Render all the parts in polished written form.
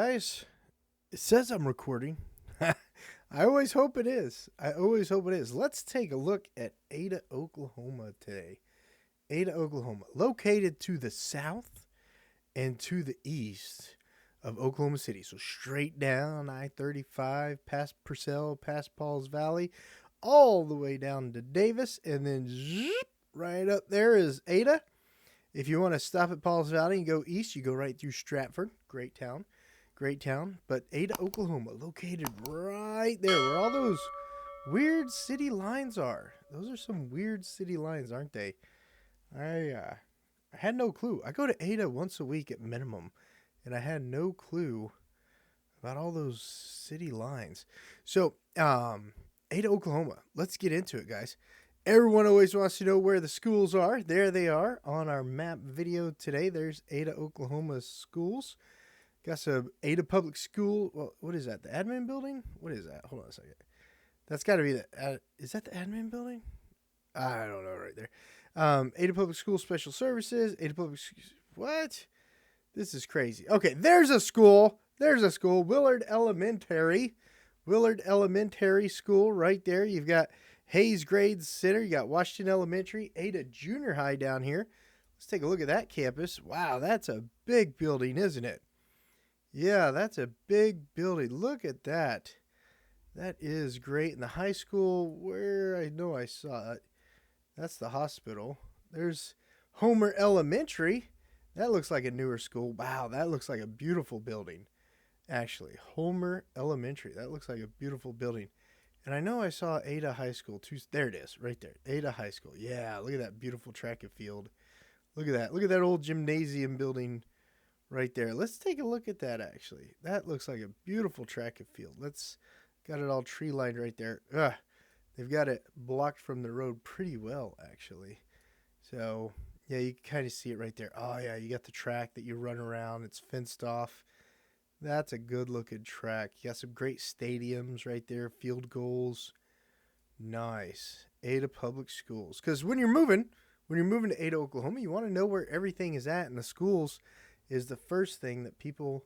Guys, it says I'm recording. I always hope it is. Let's take a look at Ada, Oklahoma today. Ada, Oklahoma, located to the south and to the east of Oklahoma City. So straight down I-35, past Purcell, past Pauls Valley, all the way down to Davis, and then zip, right up there is Ada. If you want to stop at Pauls Valley and go east, you go right through Stratford. Great town. Great town. But Ada, Oklahoma, located right there where all those weird city lines are. Those are some weird city lines, aren't they? I had no clue. I go to Ada once a week at minimum, and I had no clue about all those city lines. So, Ada, Oklahoma. Let's get into it, guys. Everyone always wants to know where the schools are. There they are on our map video today. There's Ada, Oklahoma schools. Got some Ada Public School. Well, what is that? The admin building? What is that? Hold on a second. That's got to be the. Is that the admin building? I don't know right there. Ada Public School Special Services. Ada Public. What? This is crazy. Okay, there's a school. Willard Elementary. Willard Elementary School right there. You've got Hayes Grade Center. You got Washington Elementary. Ada Junior High down here. Let's take a look at that campus. Wow, that's a big building, isn't it? Yeah, that's a big building. Look at that. That is great. And the high school, where I know I saw it, that's the hospital. There's Homer Elementary. That looks like a newer school. Wow, that looks like a beautiful building. Actually, Homer Elementary. That looks like a beautiful building. And I know I saw Ada High School too. There it is, right there. Ada High School. Yeah, look at that beautiful track and field. Look at that. Look at that old gymnasium building right there. Let's take a look at that, actually. That looks like a beautiful track and field. Got it all tree lined right there. They've got it blocked from the road pretty well, actually. So, yeah, you can kind of see it right there. Oh, yeah, you got the track that you run around. It's fenced off. That's a good-looking track. You got some great stadiums right there, field goals. Nice. Ada Public Schools. Because when you're moving to Ada, Oklahoma, you want to know where everything is at, and the schools is the first thing that people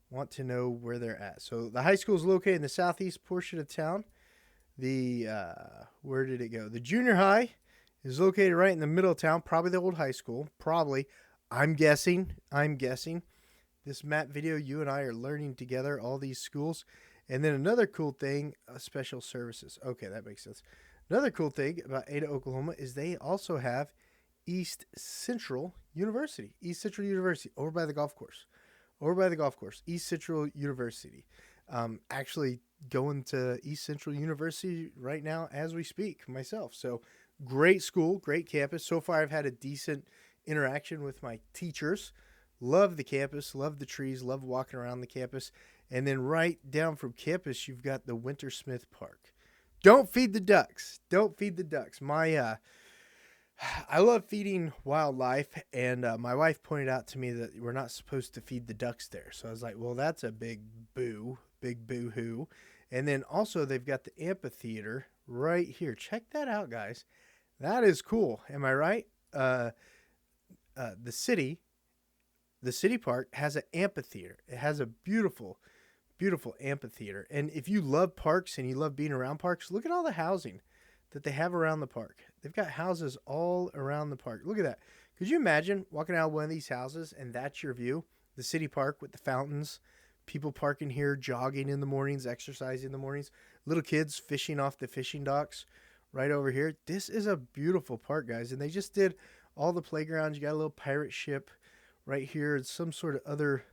want to know where they're at. So the high school is located in the southeast portion of town. Where did it go? The junior high is located right in the middle of town, probably the old high school. Probably. I'm guessing. This map video, you and I are learning together all these schools. And then another cool thing, special services. Okay, that makes sense. Another cool thing about Ada, Oklahoma is they also have East Central University. Over by the golf course. East Central University. Actually going to East Central University right now as we speak myself. So great school, great campus. So far I've had a decent interaction with my teachers. Love the campus, love the trees, love walking around the campus. And then right down from campus, you've got the Wintersmith Park. Don't feed the ducks. I love feeding wildlife, and my wife pointed out to me that we're not supposed to feed the ducks there. So I was like, well, that's a big boo-hoo. And then also they've got the amphitheater right here. Check that out, guys. That is cool. Am I right? The city park has an amphitheater. It has a beautiful amphitheater. And if you love parks and you love being around parks, look at all the housing that they have around the park. They've got houses all around the park. Look at that. Could you imagine walking out of one of these houses and that's your view? The city park with the fountains, people parking here, jogging in the mornings, exercising in the mornings, little kids fishing off the fishing docks right over here. This is a beautiful park, guys. And they just did all the playgrounds. You got a little pirate ship right here. It's some sort of other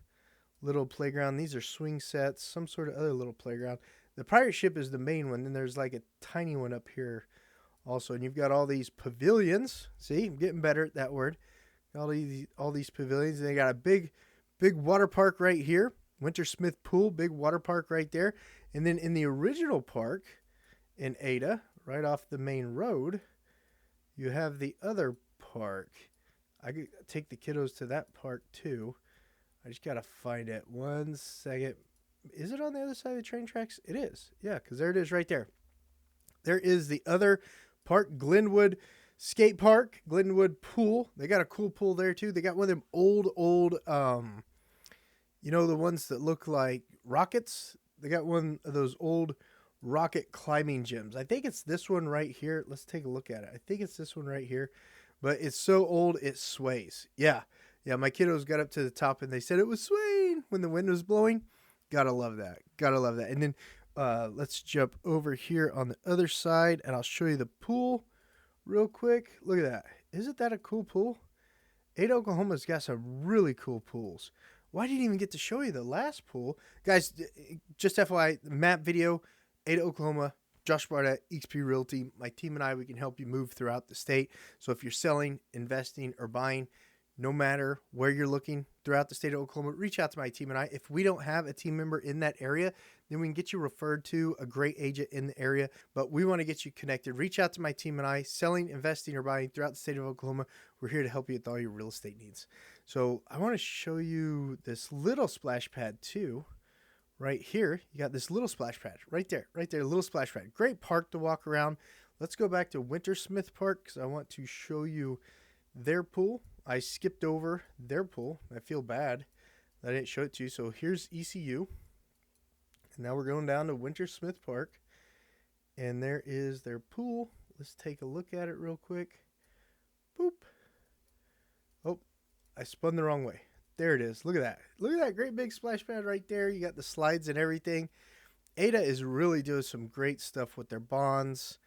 little playground. These are swing sets, some sort of other little playground. The pirate ship is the main one. Then there's like a tiny one up here also. And you've got all these pavilions. See, I'm getting better at that word. All these pavilions. And they got a big water park right here. Wintersmith Pool, big water park right there. And then in the original park in Ada, right off the main road, you have the other park. I could take the kiddos to that park too. I just got to find it. 1 second. Is it on the other side of the train tracks? It is. Yeah, because there it is right there. There is the other park, Glenwood Skate Park, Glenwood Pool. They got a cool pool there too. They got one of them old You know, the ones that look like rockets? They got one of those old rocket climbing gyms. I think it's this one right here. Let's take a look at it. I think it's this one right here, but it's so old it sways. Yeah. Yeah, my kiddos got up to the top and they said it was swaying when the wind was blowing. Gotta love that. Gotta love that. And then let's jump over here on the other side and I'll show you the pool real quick. Look at that. Isn't that a cool pool? Ada, Oklahoma's got some really cool pools. Well, I didn't even get to show you the last pool. Guys, just FYI, map video, Ada, Oklahoma, Josh Barnett, XP Realty. My team and I, we can help you move throughout the state. So if you're selling, investing, or buying, no matter where you're looking throughout the state of Oklahoma, reach out to my team and I. If we don't have a team member in that area, then we can get you referred to a great agent in the area. But we want to get you connected. Reach out to my team and I, selling, investing, or buying throughout the state of Oklahoma. We're here to help you with all your real estate needs. So I want to show you this little splash pad too. Right here, you got this little splash pad right there, little splash pad. Great park to walk around. Let's go back to Wintersmith Park because I want to show you their pool. I skipped over their pool. I feel bad that I didn't show it to you. So here's ECU. And now we're going down to Wintersmith Park. And there is their pool. Let's take a look at it real quick. Boop. Oh, I spun the wrong way. There it is. Look at that. Look at that great big splash pad right there. You got the slides and everything. Ada is really doing some great stuff with their bonds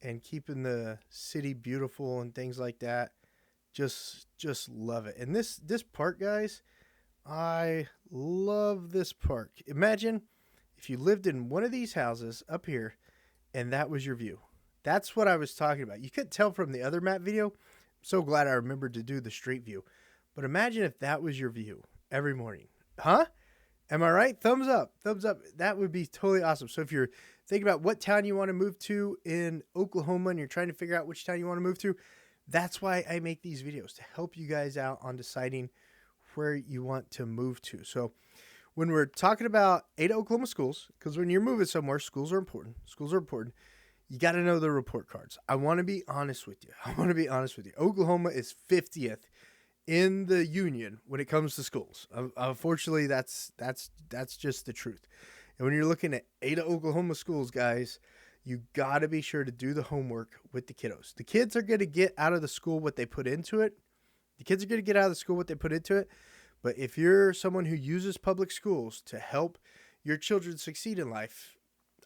and keeping the city beautiful and things like that. Just love it. And this park, guys, I love this park. Imagine if you lived in one of these houses up here and that was your view. That's what I was talking about. You couldn't tell from the other map video. I'm so glad I remembered to do the street view. But imagine if that was your view every morning. Huh? Am I right? Thumbs up. Thumbs up. That would be totally awesome. So if you're thinking about what town you want to move to in Oklahoma and you're trying to figure out which town you want to move to, that's why I make these videos, to help you guys out on deciding where you want to move to. So when we're talking about Ada, Oklahoma schools, because when you're moving somewhere, schools are important. Schools are important. You got to know the report cards. I want to be honest with you. Oklahoma is 50th in the union when it comes to schools. Unfortunately, that's just the truth. And when you're looking at Ada, Oklahoma schools, guys, you got to be sure to do the homework with the kiddos. The kids are going to get out of the school what they put into it. But if you're someone who uses public schools to help your children succeed in life,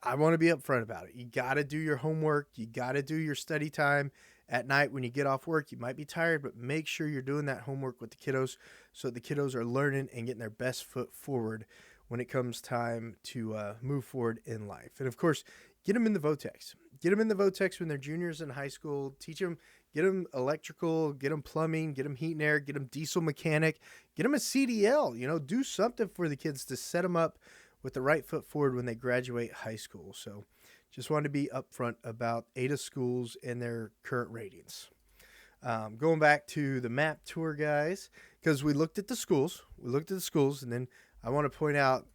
I want to be upfront about it. You got to do your homework. You got to do your study time at night when you get off work. You might be tired, but make sure you're doing that homework with the kiddos so the kiddos are learning and getting their best foot forward when it comes time to move forward in life. And of course, get them in the Votex. Get them in the Votex when they're juniors in high school. Teach them, get them electrical, get them plumbing, get them heat and air, get them diesel mechanic, get them a CDL. You know, do something for the kids to set them up with the right foot forward when they graduate high school. So just wanted to be upfront about Ada schools and their current ratings. Going back to the map tour, guys, because we looked at the schools. And then I want to point out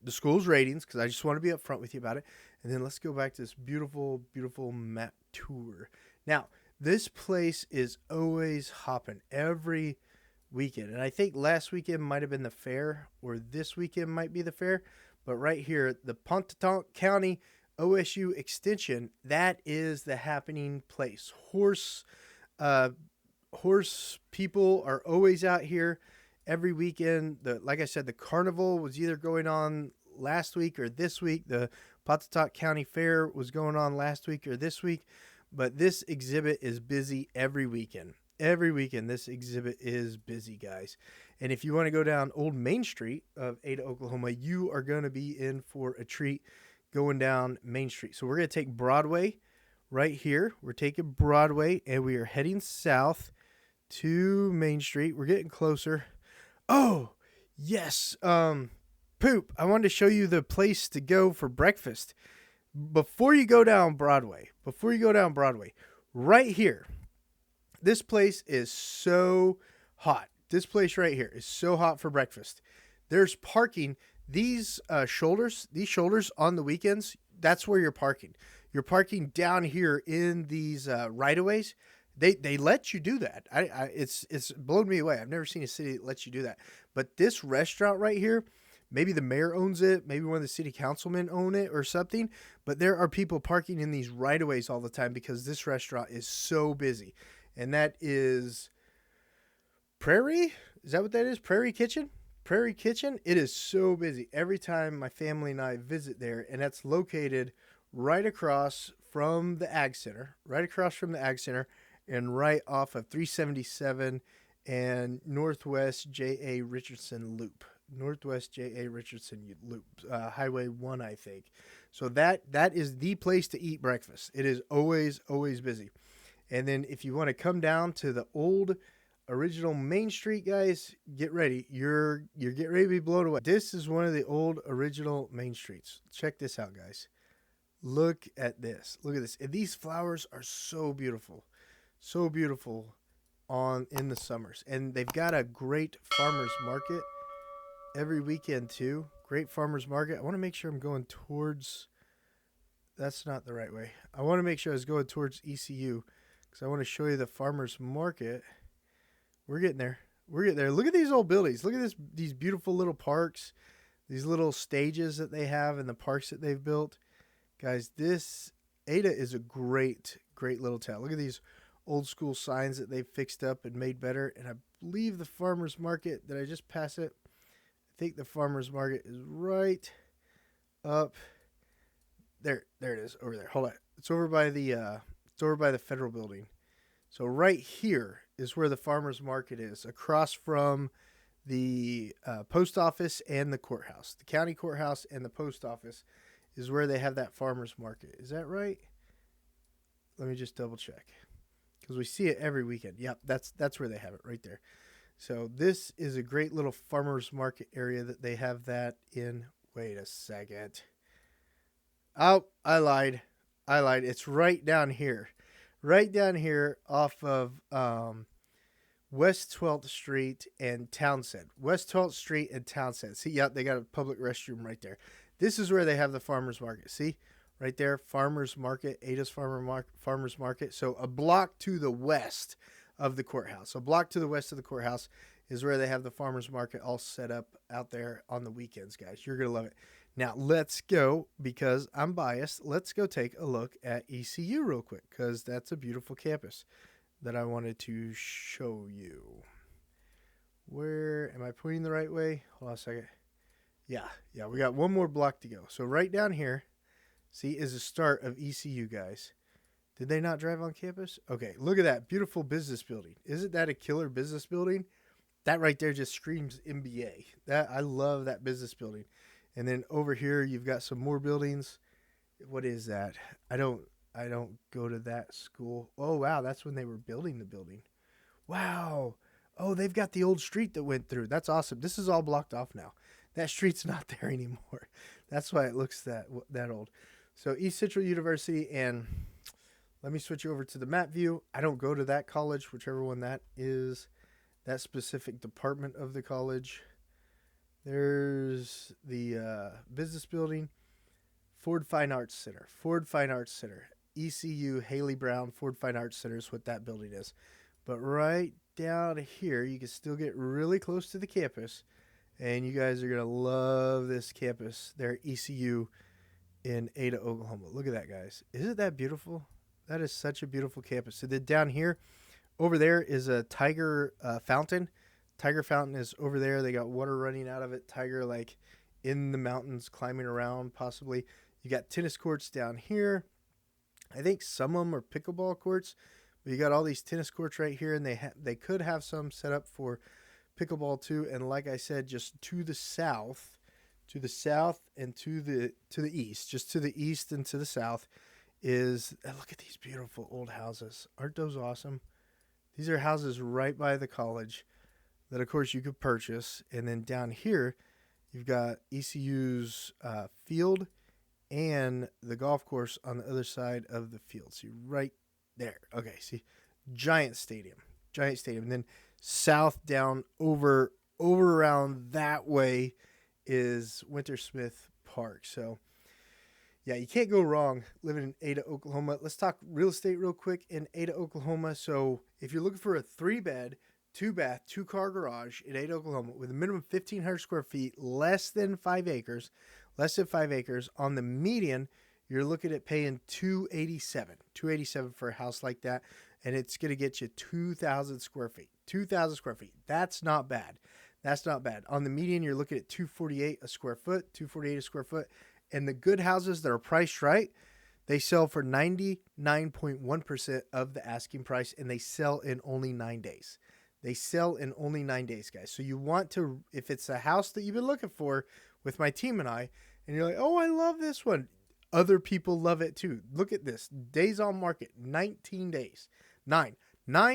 the school's ratings because I just want to be upfront with you about it. And then let's go back to this beautiful, beautiful map tour. Now, this place is always hopping every weekend. And I think last weekend might have been the fair, or this weekend might be the fair. But right here, the Pontotoc County OSU Extension, that is the happening place. Horse people are always out here every weekend. Like I said, the carnival was either going on last week or this week. The Pontotoc County Fair was going on last week or this week. But this exhibit is busy every weekend. Every weekend, this exhibit is busy, guys. And if you want to go down Old Main Street of Ada, Oklahoma, you are going to be in for a treat going down Main Street. So we're going to take Broadway right here. We're taking Broadway, and we are heading south to Main Street. We're getting closer. Oh, yes. Poop, I wanted to show you the place to go for breakfast. Before you go down Broadway, right here, this place is so hot. This place right here is so hot for breakfast. There's parking. These shoulders on the weekends, that's where you're parking. You're parking down here in these right-of-ways. They let you do that. It's blown me away. I've never seen a city that lets you do that. But this restaurant right here, maybe the mayor owns it, maybe one of the city councilmen own it or something. But there are people parking in these right of ways all the time because this restaurant is so busy. And that is Prairie. Is that what that is? Prairie Kitchen? Prairie Kitchen. It is so busy every time my family and I visit there, and that's located right across from the Ag Center, right across from the Ag Center, and right off of 377 and Northwest J.A. Richardson Loop. Northwest J.A. Richardson Loop, Highway 1, I think. So that is the place to eat breakfast. It is always busy. And then if you want to come down to the old original Main Street, guys, get ready. You're getting ready to be blown away. This is one of the old original Main Streets. Check this out, guys. Look at this. Look at this. And these flowers are so beautiful. So beautiful in the summers. And they've got a great farmers market every weekend too. Great farmers market. I want to make sure I'm going towards, that's not the right way. I want to make sure I was going towards ECU because I want to show you the farmers market. We're getting there. Look at these old buildings. Look at these beautiful little parks, these little stages that they have in the parks that they've built. Guys, this Ada is a great little town. Look at these old school signs that they've fixed up and made better. And I believe the farmers market, did I just pass it? I think the farmers market is right up there. There it is over there. Hold on. It's over by the federal building. So right here is where the farmers market is, across from the post office and the courthouse. The county courthouse and the post office is where they have that farmers market. Is that right? Let me just double check because we see it every weekend. Yep, that's where they have it right there. So this is a great little farmers market area that they have that in. Wait a second. Oh, I lied. It's right down here. Right down here off of West 12th Street and Townsend. West 12th Street and Townsend. See, yeah, they got a public restroom right there. This is where they have the farmers market. See, right there, farmers market, Ada's farmers market. So a block to the west of the courthouse. A block to the west of the courthouse is where they have the farmers market all set up out there on the weekends, guys. You're going to love it. Now, let's go, because I'm biased, let's go take a look at ECU real quick, because that's a beautiful campus that I wanted to show you. Where am I pointing the right way? Hold on a second. Yeah, we got one more block to go. So right down here, see, is the start of ECU, guys. Did they not drive on campus? Okay, look at that beautiful business building. Isn't that a killer business building? That right there just screams MBA. I love that business building. And then over here, you've got some more buildings. What is that? I don't go to that school. Oh, wow. That's when they were building the building. Wow. Oh, they've got the old street that went through. That's awesome. This is all blocked off now. That street's not there anymore. That's why it looks that old. So East Central University, and let me switch you over to the map view. I don't go to that college, whichever one that is, that specific department of the college. There's the business building, Ford Fine Arts Center. ECU, Haley Brown, Ford Fine Arts Center is what that building is. But right down here, you can still get really close to the campus, and you guys are going to love this campus there at ECU in Ada, Oklahoma. Look at that, guys. Isn't that beautiful? That is such a beautiful campus. So then down here, over there is a Tiger fountain. Tiger fountain is over there. They got water running out of it. Tiger, like, in the mountains, climbing around, possibly. You got tennis courts down here. I think some of them are pickleball courts. But you got all these tennis courts right here, and they could have some set up for pickleball too. And like I said, just to the south and to the east, just to the east and to the south is, look at these beautiful old houses. Aren't those awesome? These are houses right by the college that, of course, you could purchase. And then down here, you've got ECU's field and the golf course on the other side of the field. So you're right there. Okay, see, giant stadium. And then south down over around that way is Wintersmith Park. So Yeah, you can't go wrong living in Ada, Oklahoma. Let's talk real estate real quick in Ada, Oklahoma. So, if you're looking for a 3 bed, 2 bath, 2 car garage in Ada, Oklahoma with a minimum 1,500 square feet, less than 5 acres on the median, you're looking at paying 287 for a house like that, and it's going to get you 2,000 square feet. 2,000 square feet. That's not bad. That's not bad. On the median, you're looking at 248 a square foot, 248 a square foot. And the good houses that are priced right, they sell for 99.1% of the asking price, and they sell in only 9 days. They sell in only 9 days, guys. So you want to, if it's a house that you've been looking for with my team and I, and you're like, oh, I love this one. Other people love it too. Look at this. Days on market, 19 days. 9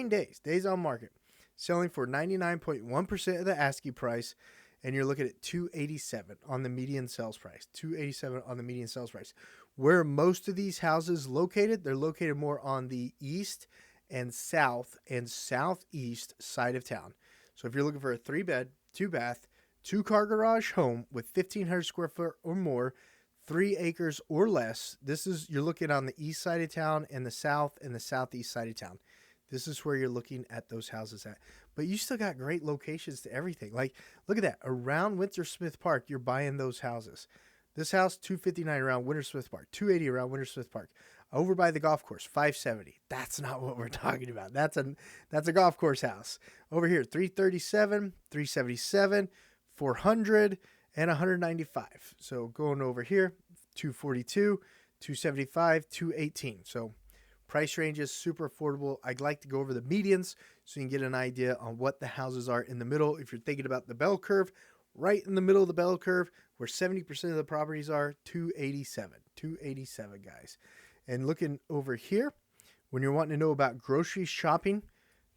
days, days on market. Selling for 99.1% of the asking price, and you're looking at 287 on the median sales price. 287 on the median sales price. Where most of these houses located, they're located more on the east and south and southeast side of town. So if you're looking for a 3 bed, 2 bath, 2 car garage home with 1,500 square foot or more, 3 acres or less, you're looking on the east side of town and the south and the southeast side of town. This is where you're looking at those houses at. But you still got great locations to everything. Like, look at that. Around Wintersmith Park, you're buying those houses. This house, 259 around Wintersmith Park, 280 around Wintersmith Park. Over by the golf course, 570. That's not what we're talking about. That's a golf course house. Over here, 337, 377, 400, and 195. So going over here, 242, 275, 218. So price range is super affordable. I'd like to go over the medians so you can get an idea on what the houses are in the middle. If you're thinking about the bell curve, right in the middle of the bell curve, where 70% of the properties are, 287. 287, guys. And looking over here, when you're wanting to know about grocery shopping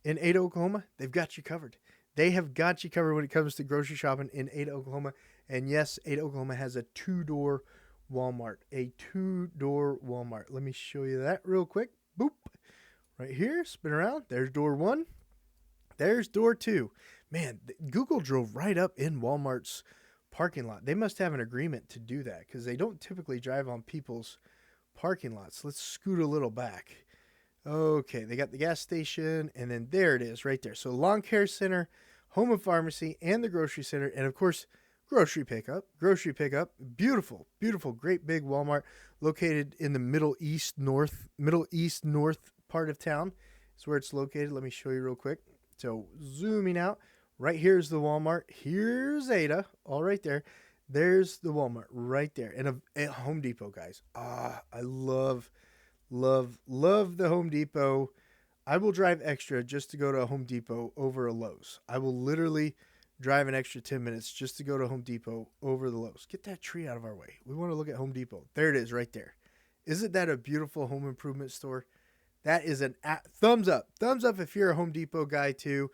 in Ada, Oklahoma, they've got you covered. They have got you covered when it comes to grocery shopping in Ada, Oklahoma. And yes, Ada, Oklahoma has a 2-door Walmart. A 2-door Walmart. Let me show you that real quick. Boop. Right here. Spin around. There's door 1. There's door 2. Man, Google drove right up in Walmart's parking lot. They must have an agreement to do that because they don't typically drive on people's parking lots. Let's scoot a little back. Okay, they got the gas station, and then there it is right there. So lawn care center, home and pharmacy, and the grocery center, and of course, grocery pickup. Beautiful, beautiful, great big Walmart located in the middle east north part of town. Is where it's located. Let me show you real quick. So zooming out, right here's the Walmart. Here's Ada, all right there. There's the Walmart right there, and a Home Depot, guys. I love the Home Depot. I will drive extra just to go to a Home Depot over a Lowe's. I will literally drive an extra 10 minutes just to go to Home Depot over the Lowe's. Get that tree out of our way. We want to look at Home Depot. There it is right there. Isn't that a beautiful home improvement store? That is thumbs up. Thumbs up if you're a Home Depot guy too.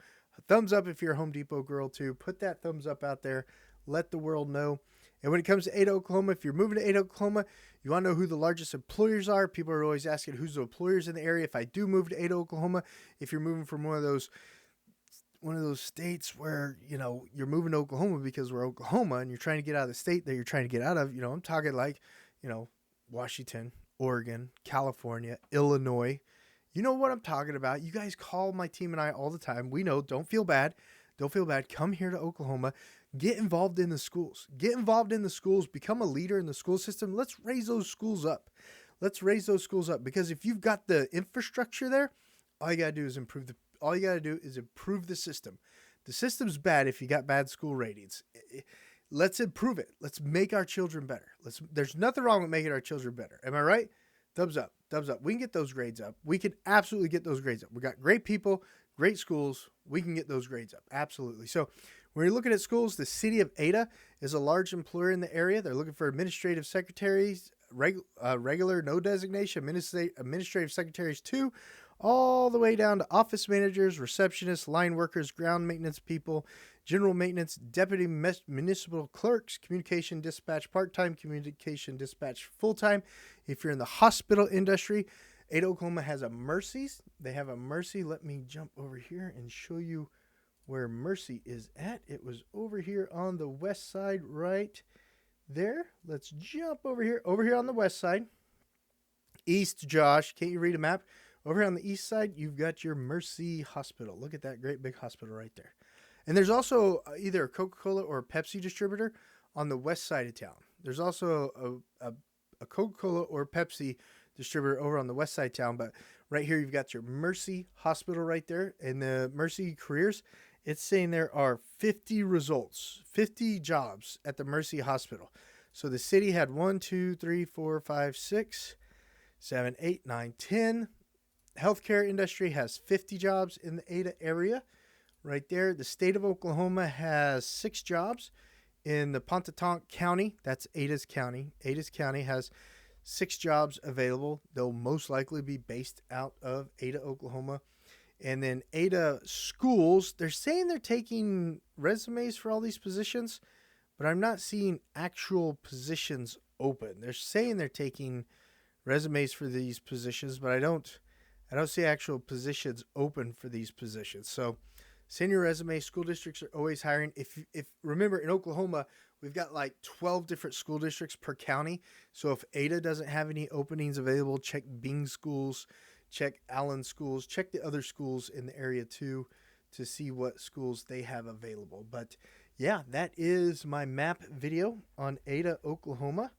Thumbs up if you're a Home Depot girl too. Put that thumbs up out there. Let the world know. And when it comes to Ada, Oklahoma, if you're moving to Ada, Oklahoma, you want to know who the largest employers are. People are always asking who's the employers in the area. If I do move to Ada, Oklahoma, if you're moving from one of those states where, you're moving to Oklahoma because we're Oklahoma and you're trying to get out of the state that you're trying to get out of, I'm talking like, Washington, Oregon, California, Illinois. You know what I'm talking about. You guys call my team and I all the time. We know, don't feel bad. Don't feel bad. Come here to Oklahoma. Get involved in the schools. Become a leader in the school system. Let's raise those schools up. Because if you've got the infrastructure there, all you got to do is improve the system. The system's bad if you got bad school ratings. Let's improve it. Let's make our children better. There's nothing wrong with making our children better. Am I right? Thumbs up. We can get those grades up. We can absolutely get those grades up. We got great people, great schools. We can get those grades up. Absolutely. So when you're looking at schools, the city of Ada is a large employer in the area. They're looking for administrative secretaries, regular, no designation, administrative secretaries too, all the way down to office managers, receptionists, line workers, ground maintenance people, general maintenance, deputy municipal clerks, communication dispatch part-time, communication dispatch full-time. If you're in the hospital industry, Ada, Oklahoma has a Mercy's. They have a Mercy. Let me jump over here and show you where Mercy is at. It was over here on the west side, right there. Let's jump over here. Over here on the west side, east, Josh. Can't you read a map? Over here on the east side, you've got your Mercy Hospital. Look at that great big hospital right there. And there's also either a Coca-Cola or a Pepsi distributor on the west side of town. There's also a Coca-Cola or Pepsi distributor over on the west side of town. But right here, you've got your Mercy Hospital right there. And the Mercy Careers, it's saying there are 50 results, 50 jobs at the Mercy Hospital. So the city had 1, 2, 3, 4, 5, 6, 7, 8, 9, 10. Healthcare industry has 50 jobs in the Ada area. Right there, the state of Oklahoma has 6 jobs in the Pontotoc County. That's Ada's County. Ada's County has 6 jobs available. They'll most likely be based out of Ada, Oklahoma. And then Ada schools, they're saying they're taking resumes for all these positions, but I'm not seeing actual positions open. They're saying they're taking resumes for these positions, but I don't see actual positions open for these positions. So send your resume. School districts are always hiring. If remember, in Oklahoma, we've got like 12 different school districts per county. So if Ada doesn't have any openings available, check Bing schools, check Allen schools, check the other schools in the area too to see what schools they have available. But yeah, that is my map video on Ada, Oklahoma.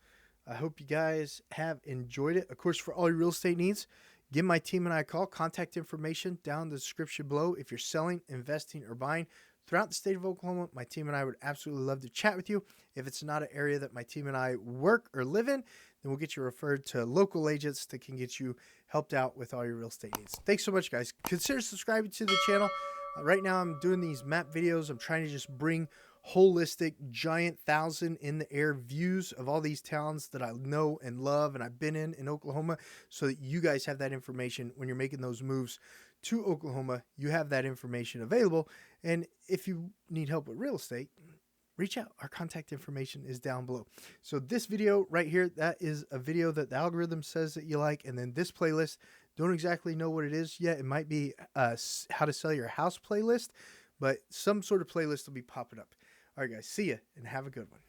I hope you guys have enjoyed it. Of course, for all your real estate needs, give my team and I a call. Contact information down in the description below. If you're selling, investing, or buying throughout the state of Oklahoma, my team and I would absolutely love to chat with you. If it's not an area that my team and I work or live in, then we'll get you referred to local agents that can get you helped out with all your real estate needs. Thanks so much, guys. Consider subscribing to the channel. Right now, I'm doing these map videos. I'm trying to just bring holistic, giant 1,000-in-the-air views of all these towns that I know and love and I've been in Oklahoma, so that you guys have that information when you're making those moves to Oklahoma. You have that information available. And if you need help with real estate, reach out. Our contact information is down below. So this video right here, that is a video that the algorithm says that you like. And then this playlist, don't exactly know what it is yet. It might be how to sell your house playlist, but some sort of playlist will be popping up. All right, guys, see ya and have a good one.